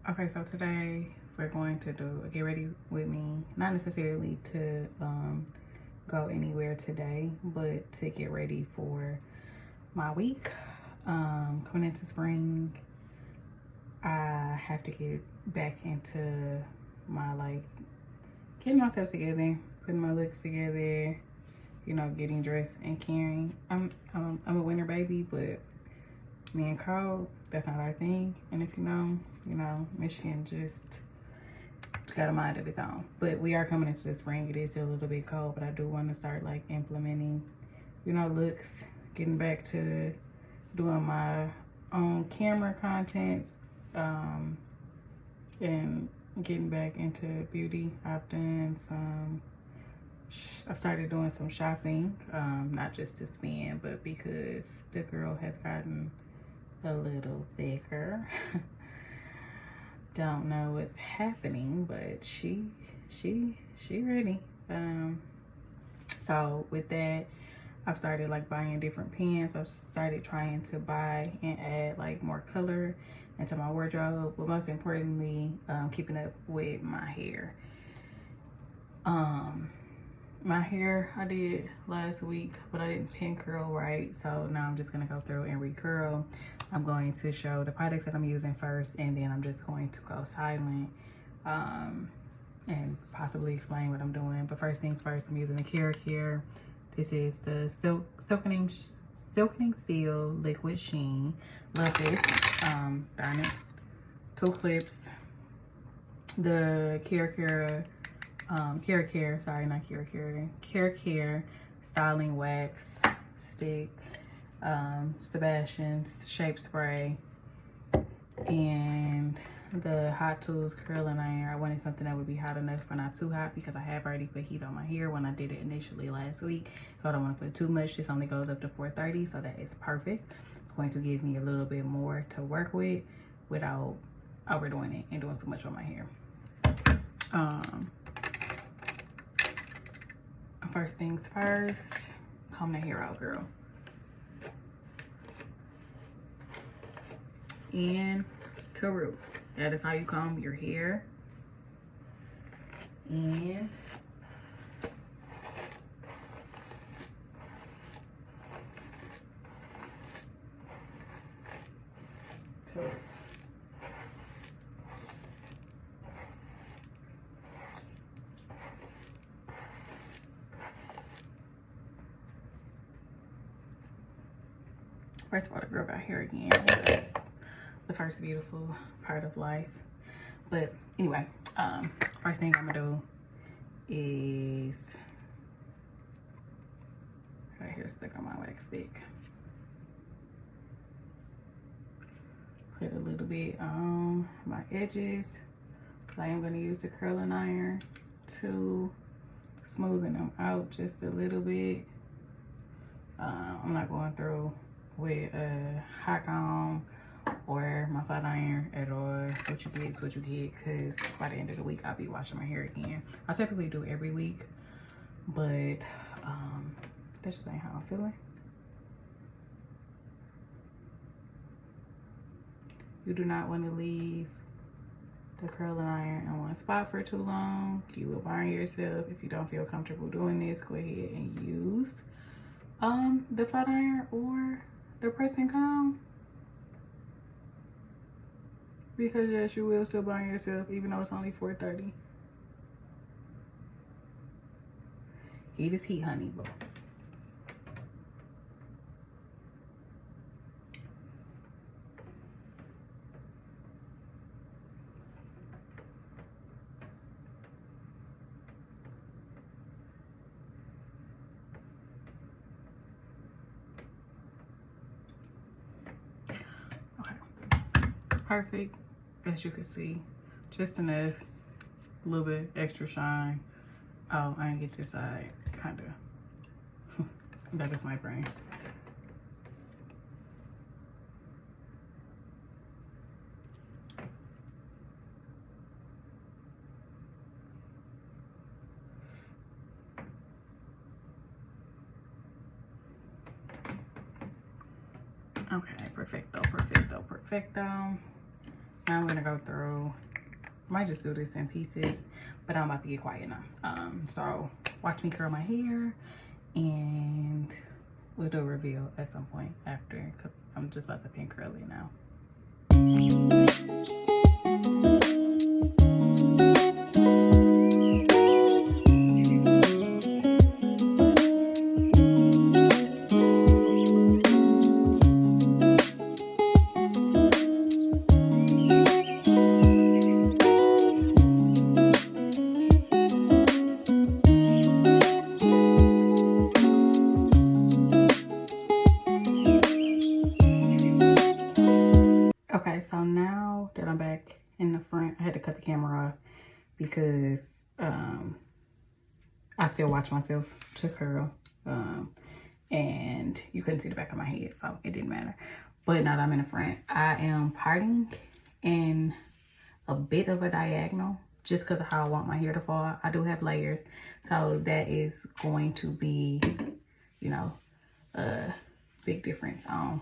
Okay, so today we're going to do a get ready with me. Not necessarily to go anywhere today, but to get ready for my week. Coming into spring, I have to get back into my getting myself together, putting my looks together, you know, getting dressed and caring. I'm a winter baby, but me and cold, that's not our thing. And if you know, Michigan just got a mind of its own. But we are coming into the spring. It is still a little bit cold, but I do want to start like implementing, you know, looks, getting back to doing my own camera content, and getting back into beauty. I've started doing some shopping, not just to spend, but because the girl has gotten a little thicker. Don't know what's happening, but she ready. So with that, I've started like buying different pants. I've started trying to buy and add like more color into my wardrobe, but most importantly, keeping up with my hair. My hair I did last week, but I didn't pin curl right, so now I'm just gonna go through and recurl. I'm going to show the products that I'm using first, and then I'm just going to go silent and possibly explain what I'm doing. But first things first, I'm using the GRWM. This is the Silkening Seal Liquid Sheen. Love this. Darn it. 2 clips. The GRWM Care Styling Wax Stick, Sebastian's Shape Spray, and the Hot Tools Curling Iron. I wanted something that would be hot enough but not too hot, because I have already put heat on my hair when I did it initially last week, so I don't want to put too much. This only goes up to 430, so that is perfect. It's going to give me a little bit more to work with without overdoing it and doing too much on my hair. First things first, comb the hair out, girl. And to root. That is how you comb your hair. And to root. First of all, the girl got hair again. That's the first beautiful part of life. But anyway, first thing I'm gonna do is right here, stick on my wax stick. Put a little bit on my edges. I am gonna use the curling iron to smoothen them out just a little bit. I'm not going through with a hot comb or my flat iron at all. What you get is what you get, because by the end of the week I'll be washing my hair again. I typically do every week, but that just ain't how I'm feeling. You do not want to leave the curling iron in one spot for too long. You will burn yourself. If you don't feel comfortable doing this, go ahead and use the flat iron or the pressing comb, because yes, you will still burn yourself even though it's only 430. Heat is heat, honey. But perfect, as you can see, just enough, a little bit extra shine. Oh, I didn't get this side, kind of. That is my brain. Okay, perfecto. I'm gonna go through, I might just do this in pieces, but I'm about to get quiet now. So watch me curl my hair, and we'll do a reveal at some point after, because I'm just about to pin curl it now. Okay, so now that I'm back in the front, I had to cut the camera off because I still watch myself to curl, and you couldn't see the back of my head, so it didn't matter. But now that I'm in the front, I am parting in a bit of a diagonal just because of how I want my hair to fall. I do have layers, so that is going to be, you know, a big difference on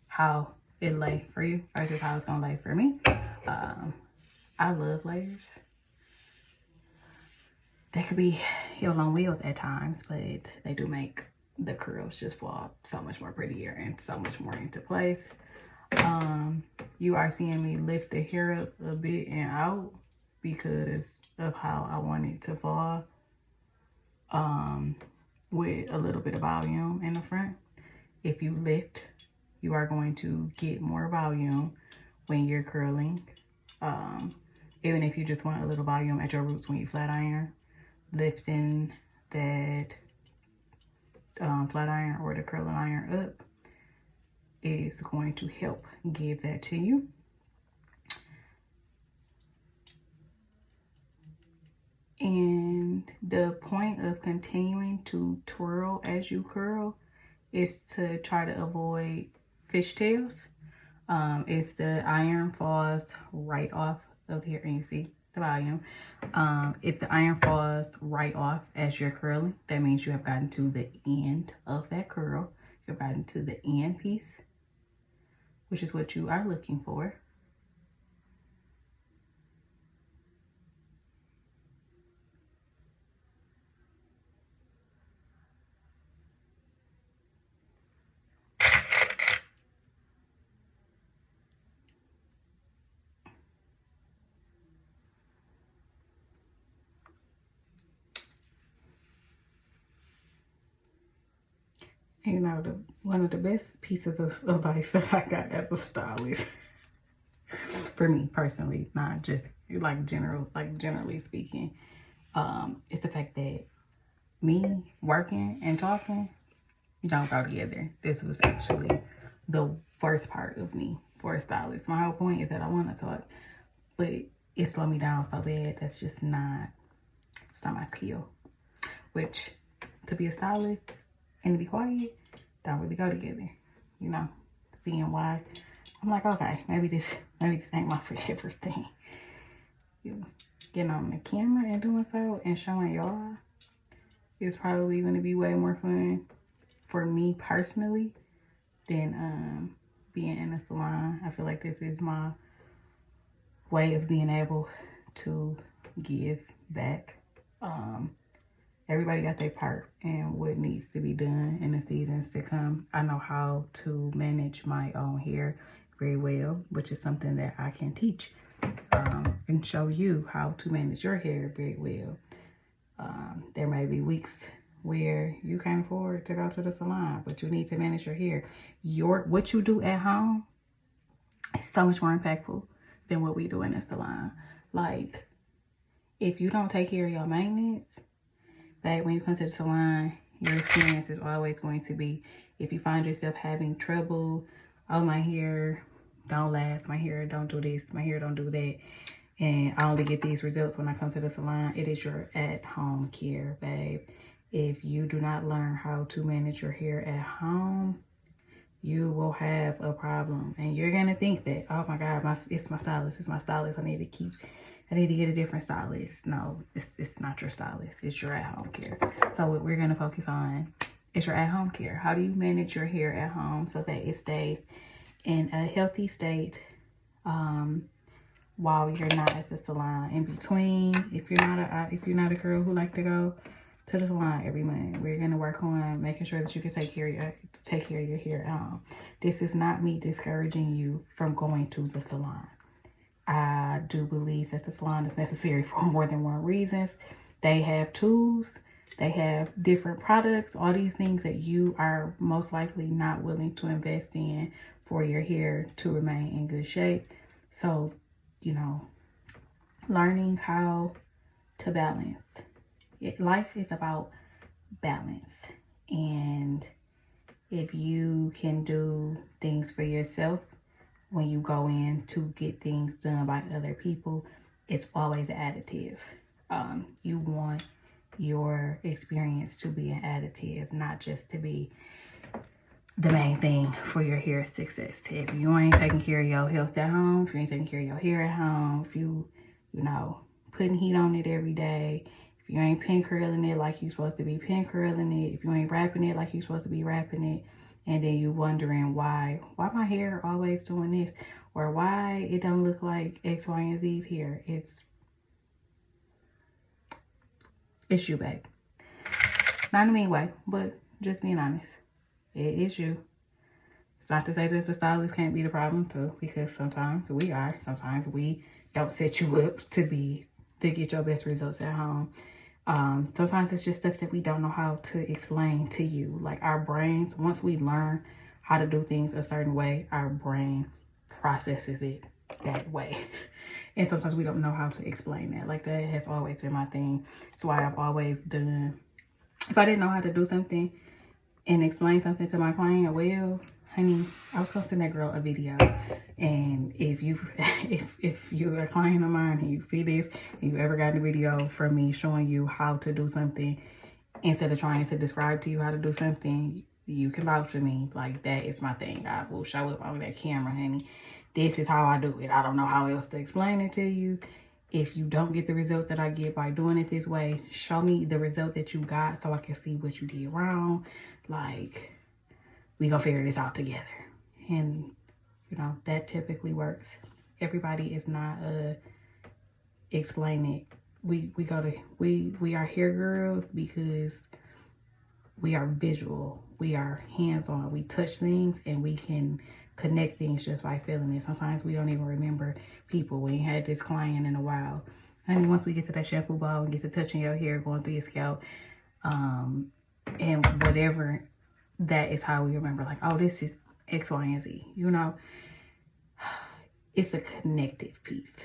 how it lay for you versus how it's gonna lay for me. I love layers. They could be held on wheels at times, but they do make the curls just fall so much more prettier and so much more into place. You are seeing me lift the hair up a bit and out because of how I want it to fall, with a little bit of volume in the front. If you lift, you are going to get more volume when you're curling. Even if you just want a little volume at your roots when you flat iron, lifting that flat iron or the curling iron up is going to help give that to you. And the point of continuing to twirl as you curl is to try to avoid fishtails. If the iron falls right off of here, and you see the volume, if the iron falls right off as you're curling, that means you have gotten to the end of that curl. You've gotten to the end piece, which is what you are looking for. You know, one of the best pieces of advice that I got as a stylist, for me personally, not just generally speaking, it's the fact that me working and talking don't go together. This was actually the worst part of me for a stylist. My whole point is that I want to talk, but it slowed me down so bad. That's just not, it's not my skill. Which, to be a stylist and to be quiet don't really go together. You know, seeing why, I'm like, okay, maybe this ain't my forever thing. You know, getting on the camera and doing so and showing y'all is probably going to be way more fun for me personally than being in a salon. I feel like this is my way of being able to give back. Everybody got their part and what needs to be done in the seasons to come. I know how to manage my own hair very well, which is something that I can teach and show you how to manage your hair very well. There may be weeks where you can't afford to go to the salon, but you need to manage your hair. What you do at home is so much more impactful than what we do in the salon. Like, if you don't take care of your maintenance, babe, when you come to the salon, your experience is always going to be, if you find yourself having trouble, oh, my hair don't last, my hair don't do this, my hair don't do that, and I only get these results when I come to the salon, it is your at-home care, babe. If you do not learn how to manage your hair at home, you will have a problem. And you're going to think that, oh my God, it's my stylist, I need to get a different stylist. No, it's not your stylist. It's your at-home care. So what we're going to focus on is your at-home care. How do you manage your hair at home so that it stays in a healthy state, while you're not at the salon. In between, if you're not a girl who like to go to the salon every month, we're gonna work on making sure that you can take care of your hair. This is not me discouraging you from going to the salon. I do believe that the salon is necessary for more than one reason. They have tools, they have different products, all these things that you are most likely not willing to invest in for your hair to remain in good shape. So, you know, learning how to balance. Life is about balance. And if you can do things for yourself when you go in to get things done by other people, it's always an additive. You want your experience to be an additive, not just to be the main thing for your hair success. If you ain't taking care of your health at home, if you ain't taking care of your hair at home, if you know, putting heat on it every day, if you ain't pin curling it like you supposed to be pin curling it, if you ain't wrapping it like you supposed to be wrapping it, and then you wondering why my hair always doing this, or why it don't look like X, Y, and Z's hair. It's you, babe. Not in a mean way, but just being honest. It is you. It's not to say that the stylist can't be the problem too, because sometimes we are. Sometimes we don't set you up to get your best results at home. Sometimes it's just stuff that we don't know how to explain to you. Like our brains, once we learn how to do things a certain way, our brain processes it that way. And sometimes we don't know how to explain that. Like that has always been my thing. It's why I've always done, if I didn't know how to do something and explain something to my client, well, honey, I was gonna send that girl a video. And if you're a client of mine and you see this, and you ever gotten a video from me showing you how to do something instead of trying to describe to you how to do something, you can vouch for me. Like that is my thing. I will show up on that camera, honey. This is how I do it. I don't know how else to explain it to you. If you don't get the result that I get by doing it this way, show me the result that you got so I can see what you did wrong. Like, we gonna figure this out together. And you know, that typically works. Everybody is not explain it. We are hair girls because we are visual. We are hands-on. We touch things and we can connect things just by feeling it. Sometimes we don't even remember people. We ain't had this client in a while. Honey, once we get to that shampoo bowl and get to touching your hair, going through your scalp, and whatever, that is how we remember, like, oh, this is X, Y, and Z. You know, it's a connective piece.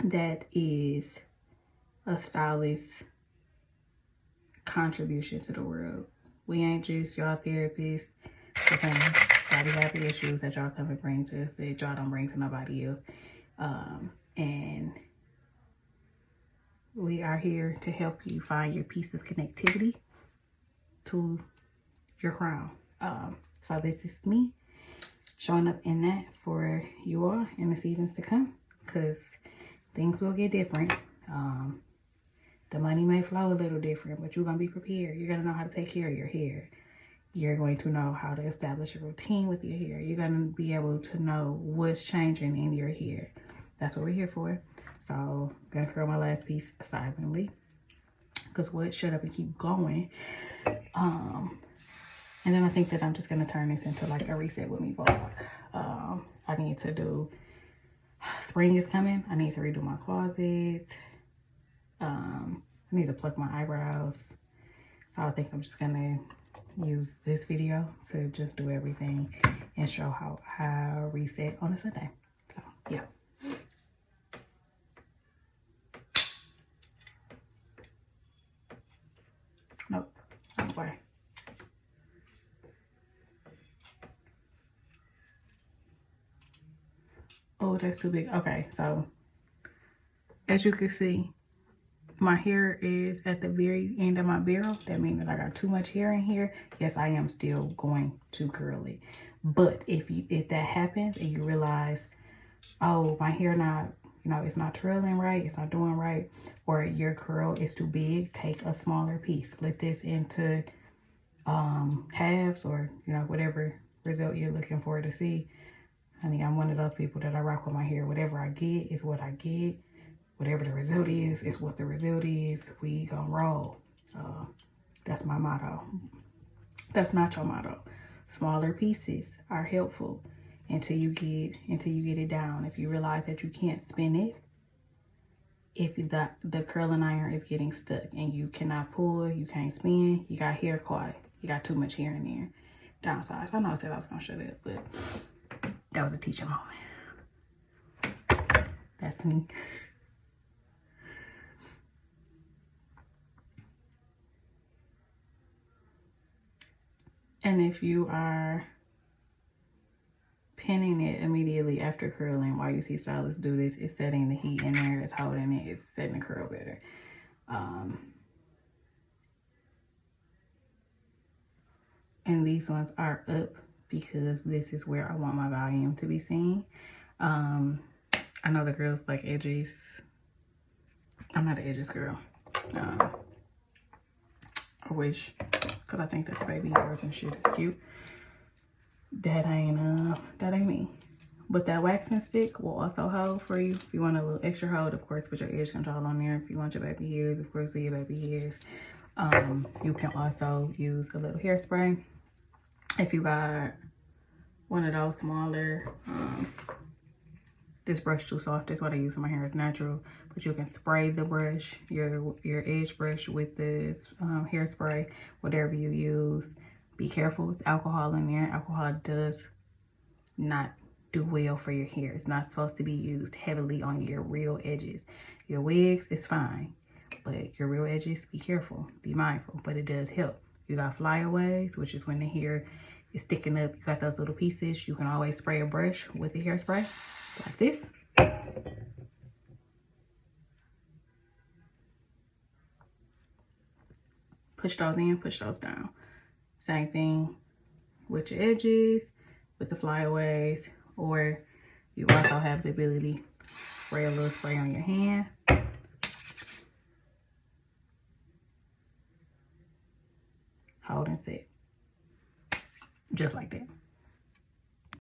That is a stylist's contribution to the world. We ain't just y'all therapists. Y'all be having issues that y'all come and bring to us that y'all don't bring to nobody else. And we are here to help you find your piece of connectivity to your crown. So this is me showing up in that for you all in the seasons to come, because things will get different. The money may flow a little different, but you're gonna be prepared. You're gonna know how to take care of your hair. You're going to know how to establish a routine with your hair. You're gonna be able to know what's changing in your hair. That's what we're here for. So I'm gonna curl my last piece silently, because what, shut up and keep going. And then I think that I'm just gonna turn this into like a reset with me vlog. I need to do, spring is coming. I need to redo my closet. I need to pluck my eyebrows. So I think I'm just gonna use this video to just do everything and show how I reset on a Sunday. So yeah. Nope, not way. Oh, that's too big. Okay, so as you can see, my hair is at the very end of my barrel. That means that I got too much hair in here. Yes, I am still going to curl it. But if that happens and you realize, oh, my hair not, you know, it's not trailing right, it's not doing right, or your curl is too big, take a smaller piece. Split this into halves, or, you know, whatever result you're looking for to see. Honey, I'm one of those people that I rock with my hair. Whatever I get is what I get. Whatever the result is what the result is. We gonna roll. That's my motto. That's not your motto. Smaller pieces are helpful until you get it down. If you realize that you can't spin it, if the curling iron is getting stuck and you cannot pull, you can't spin, you got hair caught, you got too much hair in there. Downsides. I know I said I was gonna shut it up, but that was a teaching moment. That's me. And if you are pinning it immediately after curling, while you see stylists do this, it's setting the heat in there, it's holding it, it's setting the curl better. And these ones are up because this is where I want my volume to be seen. I know the girls like edges. I'm not an edges girl. I wish, because I think that the baby hairs and shit is cute. That ain't me. But that waxing stick will also hold for you. If you want a little extra hold, of course, put your edge control on there. If you want your baby hairs, of course, leave your baby hairs. You can also use a little hairspray. If you got one of those smaller, this brush too soft, that's what I use in my hair, it's natural. But you can spray the brush, your edge brush with this hairspray, whatever you use. Be careful with alcohol in there. Alcohol does not do well for your hair. It's not supposed to be used heavily on your real edges. Your wigs is fine, but your real edges, be careful, be mindful, but it does help. You got flyaways, which is when the hair is sticking up. You got those little pieces. You can always spray a brush with the hairspray like this. Push those in, push those down. Same thing with your edges, with the flyaways, or you also have the ability to spray a little spray on your hand. Hold and set. Just like that.